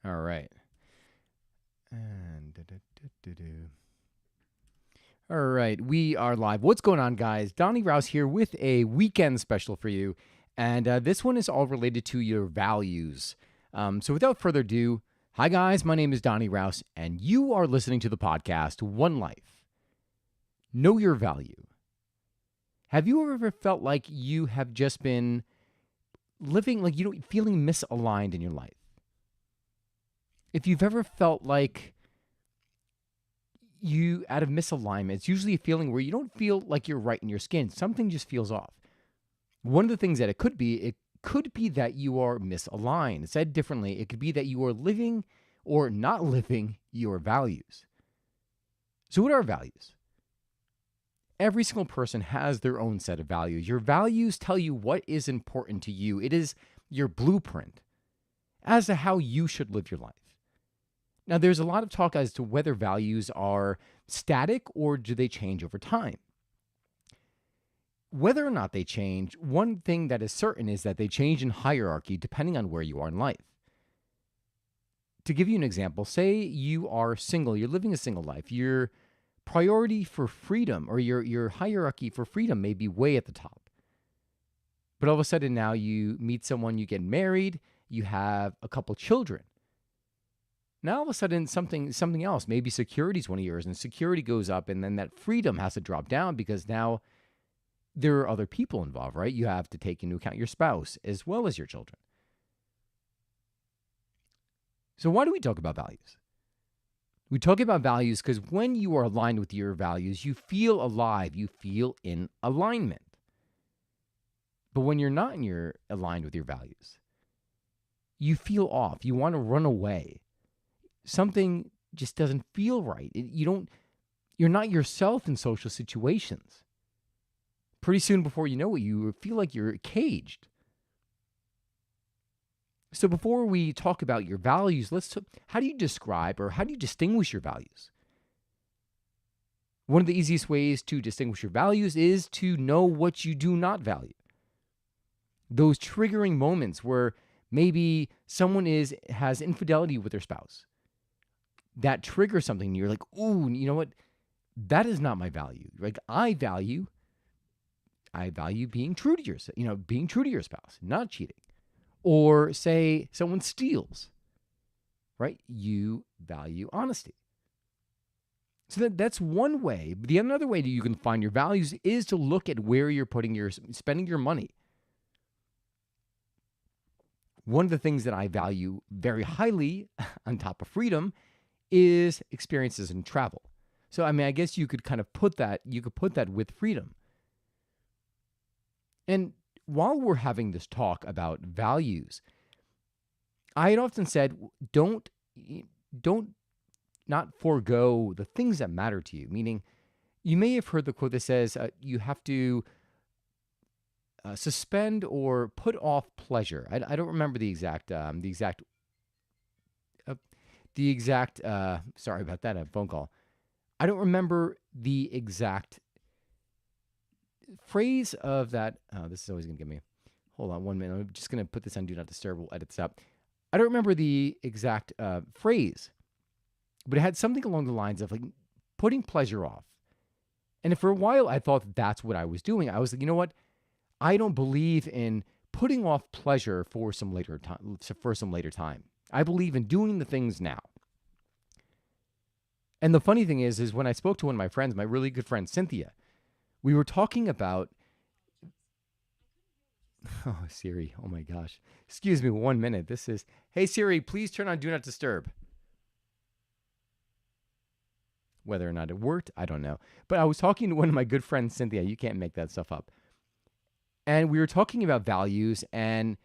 All right. And do-do-do-do-do. All right, we are live. What's going on, guys? Donnie Rouse here with a weekend special for you. And this one is all related to your values. So without further ado, hi, guys. My name is Donnie Rouse, and you are listening to the podcast One Life. Know your value. Have you ever felt like you have just been living, like, feeling misaligned in your life? If you've ever felt like you out of misalignment, it's usually a feeling where you don't feel like you're right in your skin. Something just feels off. One of the things that it could be that you are misaligned. Said differently, it could be that you are living or not living your values. So what are values? Every single person has their own set of values. Your values tell you what is important to you. It is your blueprint as to how you should live your life. Now, there's a lot of talk as to whether values are static or do they change over time. Whether or not they change, one thing that is certain is that they change in hierarchy depending on where you are in life. To give you an example, say you are single, you're living a single life. Your priority for freedom or your hierarchy for freedom may be way at the top. But all of a sudden now you meet someone, you get married, you have a couple children. Now all of a sudden something else, maybe security is one of yours, and security goes up, and then that freedom has to drop down because now there are other people involved, right? You have to take into account your spouse as well as your children. So why do we talk about values? We talk about values because when you are aligned with your values, you feel alive, you feel in alignment. But when you're not aligned with your values, you feel off, you want to run away. Something just doesn't feel right. You're not yourself in social situations. Pretty soon before you know it, you feel like you're caged. So before we talk about your values, how do you describe or how do you distinguish your values? One of the easiest ways to distinguish your values is to know what you do not value. Those triggering moments where maybe someone has infidelity with their spouse. That triggers something, and you're like, ooh, you know what? That is not my value. Like I value being true to yourself, being true to your spouse, not cheating. Or say someone steals, right? You value honesty. So that's one way. The another way that you can find your values is to look at where you're spending your money. One of the things that I value very highly on top of freedom is experiences and travel. So, I guess you could kind of put that with freedom. And while we're having this talk about values, I had often said, don't not forego the things that matter to you. Meaning, you may have heard the quote that says you have to suspend or put off pleasure. I don't remember the exact. Sorry about that. I have a phone call. I don't remember the exact phrase of that. Oh, this is always going to get me. Hold on 1 minute. I'm just going to put this on Do Not Disturb. We'll edit this up. I don't remember the exact phrase, but it had something along the lines of like putting pleasure off. And for a while, I thought that's what I was doing. I was like, you know what? I don't believe in putting off pleasure for some later time. I believe in doing the things now. And the funny thing is when I spoke to one of my friends, my really good friend, Cynthia, we were talking about, oh, Siri, oh my gosh. Excuse me 1 minute. Hey Siri, please turn on Do Not Disturb. Whether or not it worked, I don't know. But I was talking to one of my good friends, Cynthia. You can't make that stuff up. And we were talking about values and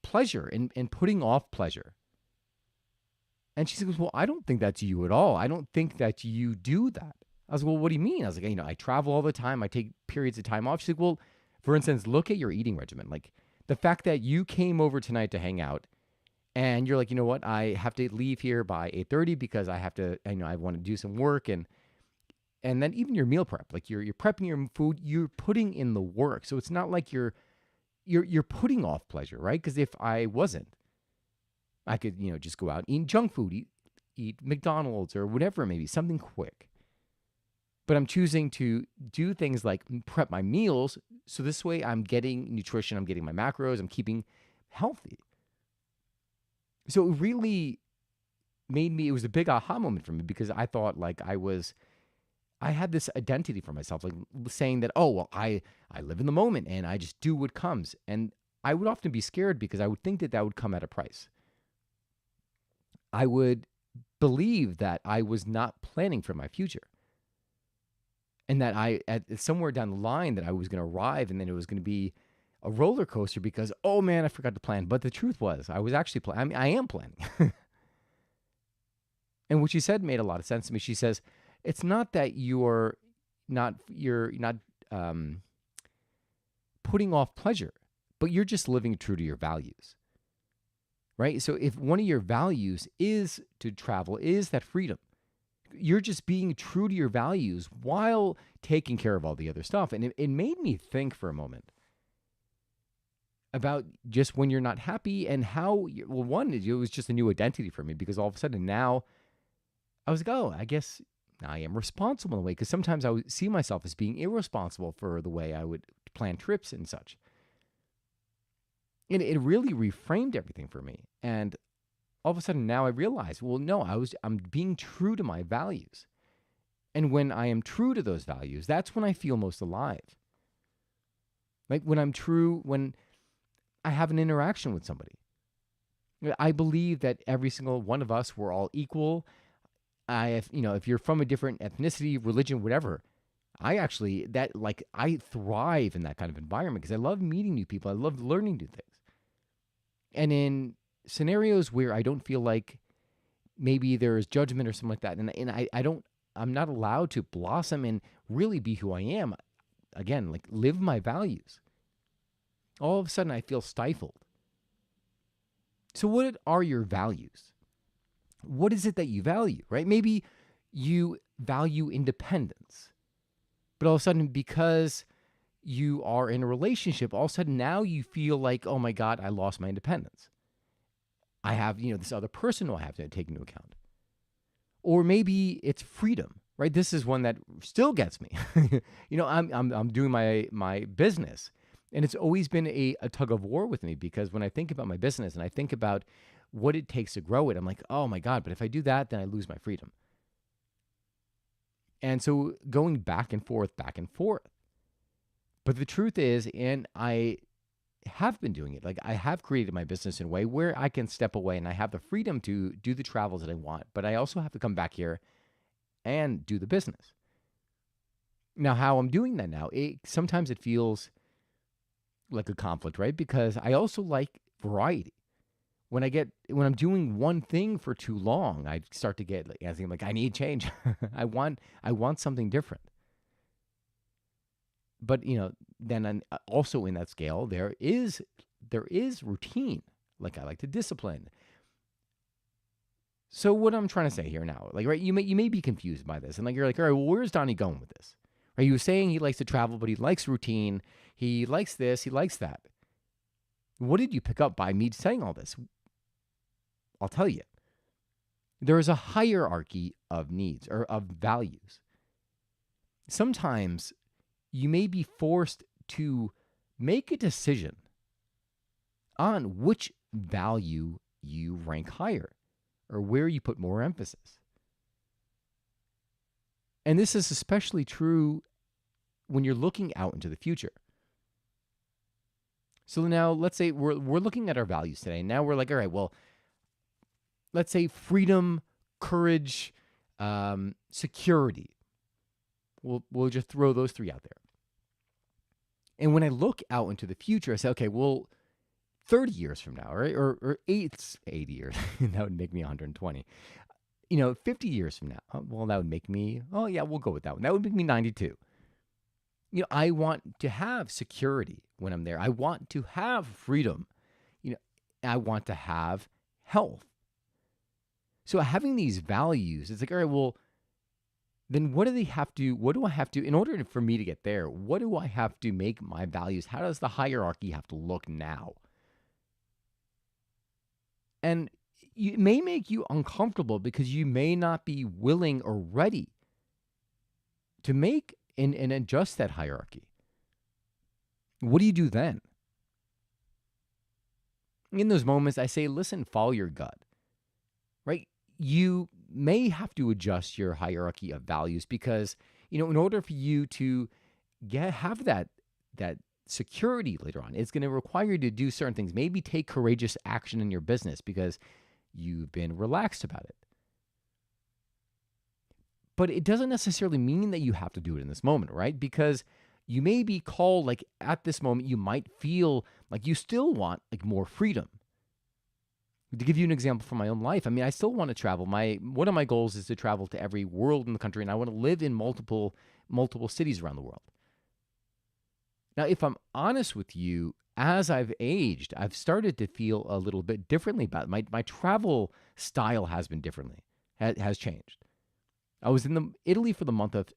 pleasure and putting off pleasure. And she says, well, I don't think that's you at all. I don't think that you do that. I was like, well, what do you mean? I was like, I travel all the time. I take periods of time off. She's like, well, for instance, look at your eating regimen. Like the fact that you came over tonight to hang out and you're like, you know what? I have to leave here by 8:30 because I have to, I want to do some work. And then even your meal prep, like you're prepping your food, you're putting in the work. So it's not like you're putting off pleasure, right? Because if I wasn't, I could, just go out and eat junk food, eat McDonald's or whatever it may be, something quick. But I'm choosing to do things like prep my meals. So this way I'm getting nutrition, I'm getting my macros, I'm keeping healthy. So it really it was a big aha moment for me because I thought like I had this identity for myself, like saying that, oh, well, I live in the moment and I just do what comes. And I would often be scared because I would think that would come at a price. I would believe that I was not planning for my future. And that somewhere down the line that I was going to arrive and then it was going to be a roller coaster because, oh man, I forgot to plan. But the truth was I was actually planning. I mean, I am planning. And what she said made a lot of sense to me. She says, it's not that you're not putting off pleasure, but you're just living true to your values, right? So if one of your values is to travel, is that freedom, you're just being true to your values while taking care of all the other stuff. And it made me think for a moment about just when you're not happy and how, well, one, it was just a new identity for me because all of a sudden now I was like, oh, I guess I am responsible in a way, because sometimes I would see myself as being irresponsible for the way I would plan trips and such. And it really reframed everything for me. And all of a sudden now I realize, well, no, I'm being true to my values. And when I am true to those values, that's when I feel most alive. Like when I have an interaction with somebody. I believe that every single one of us, we're all equal. If you're from a different ethnicity, religion, whatever, I thrive in that kind of environment because I love meeting new people. I love learning new things. And in scenarios where I don't feel like maybe there is judgment or something like that, and I'm not allowed to blossom and really be who I am, again, like live my values, all of a sudden I feel stifled. So what are your values? What is it that you value, right? Maybe you value independence, but all of a sudden, because you are in a relationship, all of a sudden now you feel like, oh my God, I lost my independence. I have, this other person who I have to take into account. Or maybe it's freedom, right? This is one that still gets me. I'm doing my business, and it's always been a tug of war with me because when I think about my business and I think about what it takes to grow it, I'm like, oh my God, but if I do that, then I lose my freedom. And so going back and forth. But the truth is, and I have been doing it, like I have created my business in a way where I can step away and I have the freedom to do the travels that I want, but I also have to come back here and do the business. Now, how I'm doing that now, sometimes it feels like a conflict, right? Because I also like variety. When I'm doing one thing for too long, I start to get like I need change. I want something different. But then also in that scale, there is routine. Like I like to discipline. So what I'm trying to say here now, like, right, you may be confused by this, and like you're like, all right, well, where's Donnie going with this? Right? He was saying he likes to travel, but he likes routine. He likes this. He likes that. What did you pick up by me saying all this? I'll tell you. There is a hierarchy of needs or of values. Sometimes you may be forced to make a decision on which value you rank higher or where you put more emphasis. And this is especially true when you're looking out into the future. So now let's say we're looking at our values today. And now we're like, all right, well, let's say freedom, courage, security. We'll just throw those three out there. And when I look out into the future, I say, okay, well, 30 years from now, right? Or 80 years, that would make me 120. 50 years from now, well, that would make me, oh yeah, we'll go with that one. That would make me 92. I want to have security when I'm there. I want to have freedom. I want to have health. So having these values, it's like, all right, well, then what do I have to, in order for me to get there, what do I have to make my values? How does the hierarchy have to look now? And it may make you uncomfortable because you may not be willing or ready to make and adjust that hierarchy. What do you do then? In those moments, I say, listen, follow your gut, right? You may have to adjust your hierarchy of values because, in order for you to have that security later on, it's going to require you to do certain things. Maybe take courageous action in your business because you've been relaxed about it. But it doesn't necessarily mean that you have to do it in this moment, right? Because you may be called, like at this moment, you might feel like you still want like more freedom. To give you an example from my own life, I mean, I still want to travel. One of my goals is to travel to every world in the country, and I want to live in multiple cities around the world. Now, if I'm honest with you, as I've aged, I've started to feel a little bit differently about it. My travel style has been differently, has changed. I was in Italy for the month of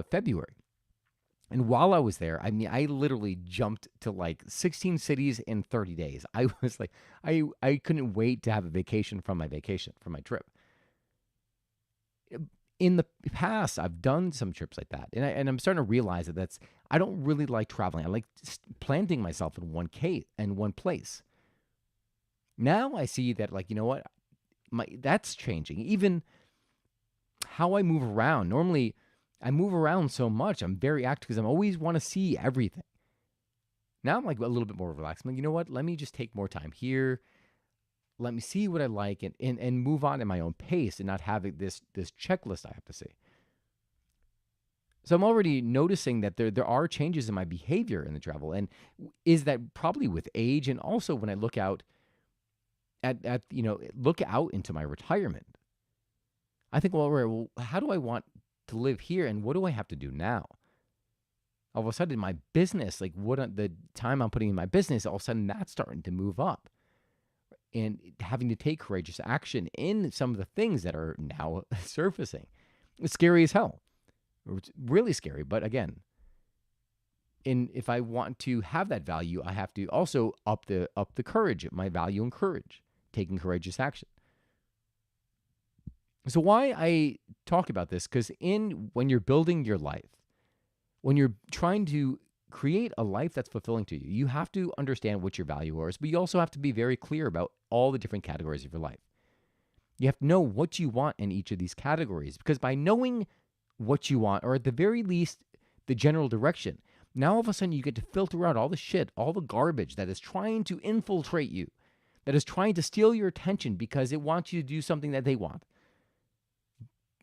February. And while I was there, I mean, I literally jumped to like 16 cities in 30 days. I was like, I couldn't wait to have a vacation, from my trip. In the past, I've done some trips like that. And I'm starting to realize that I don't really like traveling. I like planting myself in one place. Now I see that, like, you know what? That's changing. Even how I move around. Normally, I move around so much. I'm very active because I always want to see everything. Now I'm like a little bit more relaxed. I'm like, you know what? Let me just take more time here. Let me see what I like and move on at my own pace and not having this checklist I have to see. So I'm already noticing that there are changes in my behavior in the travel. And is that probably with age? And also when I look out look out into my retirement, I think, well, how do I want to live here, and what do I have to do now? All of a sudden, my business, like the time I'm putting in my business, all of a sudden that's starting to move up, and having to take courageous action in some of the things that are now surfacing. It's scary as hell. It's really scary, but again, if I want to have that value, I have to also up the courage, my value in courage, taking courageous action. So why I talk about this, because when you're building your life, when you're trying to create a life that's fulfilling to you, you have to understand what your value is, but you also have to be very clear about all the different categories of your life. You have to know what you want in each of these categories, because by knowing what you want, or at the very least, the general direction, now all of a sudden you get to filter out all the shit, all the garbage that is trying to infiltrate you, that is trying to steal your attention because it wants you to do something that they want.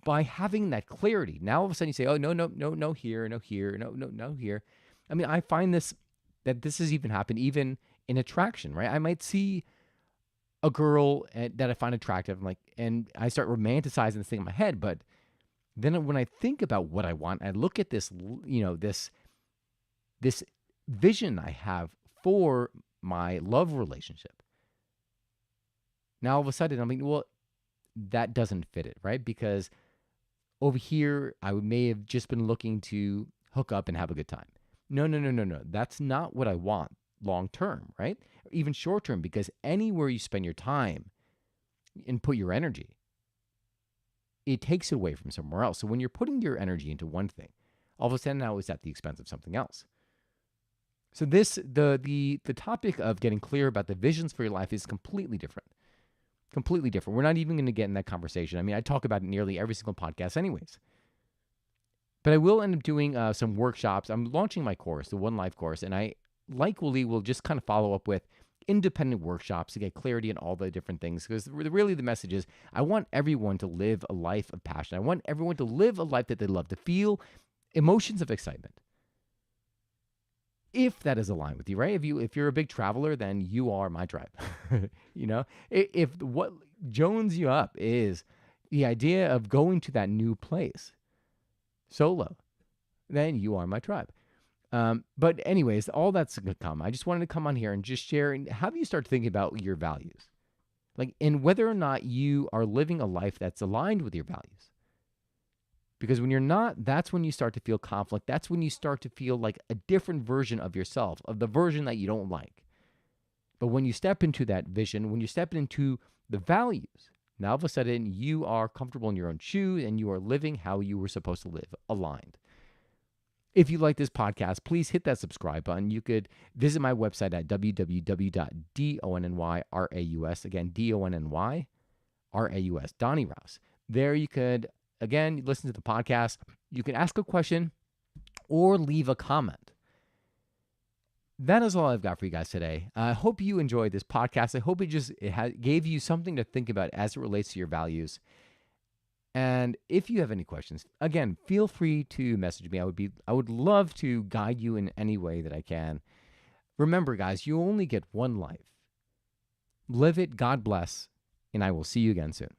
By having that clarity, now all of a sudden you say, oh, no here, no here, no here. I mean, I find this has even happened even in attraction, right? I might see a girl that I find attractive, and I start romanticizing this thing in my head. But then when I think about what I want, I look at this, this vision I have for my love relationship. Now all of a sudden I'm like, well, that doesn't fit it, right? Because over here, I may have just been looking to hook up and have a good time. No. That's not what I want long term, right? Or even short term, because anywhere you spend your time and put your energy, it takes it away from somewhere else. So when you're putting your energy into one thing, all of a sudden now it's at the expense of something else. So the topic of getting clear about the visions for your life is completely different. Completely different. We're not even going to get in that conversation. I mean, I talk about it nearly every single podcast anyways. But I will end up doing some workshops. I'm launching my course, the One Life course, and I likely will just kind of follow up with independent workshops to get clarity in all the different things. Because really the message is I want everyone to live a life of passion. I want everyone to live a life that they love, to feel emotions of excitement. If that is aligned with you, right? If you're a big traveler, then you are my tribe. If what jones you up is the idea of going to that new place solo, then you are my tribe. But anyways, all that's going to come. I just wanted to come on here and just share and have you start thinking about your values, and whether or not you are living a life that's aligned with your values. Because when you're not, that's when you start to feel conflict. That's when you start to feel like a different version of yourself, of the version that you don't like. But when you step into that vision, when you step into the values. Now, all of a sudden, you are comfortable in your own shoes and you are living how you were supposed to live, aligned. If you like this podcast, please hit that subscribe button. You could visit my website at www.DonnyRaus. Again, DonnyRaus, Donny Raus. There you could, again, listen to the podcast. You can ask a question or leave a comment. That is all I've got for you guys today. I hope you enjoyed this podcast. I hope it gave you something to think about as it relates to your values. And if you have any questions, again, feel free to message me. I would love to guide you in any way that I can. Remember, guys, you only get one life. Live it, God bless, and I will see you again soon.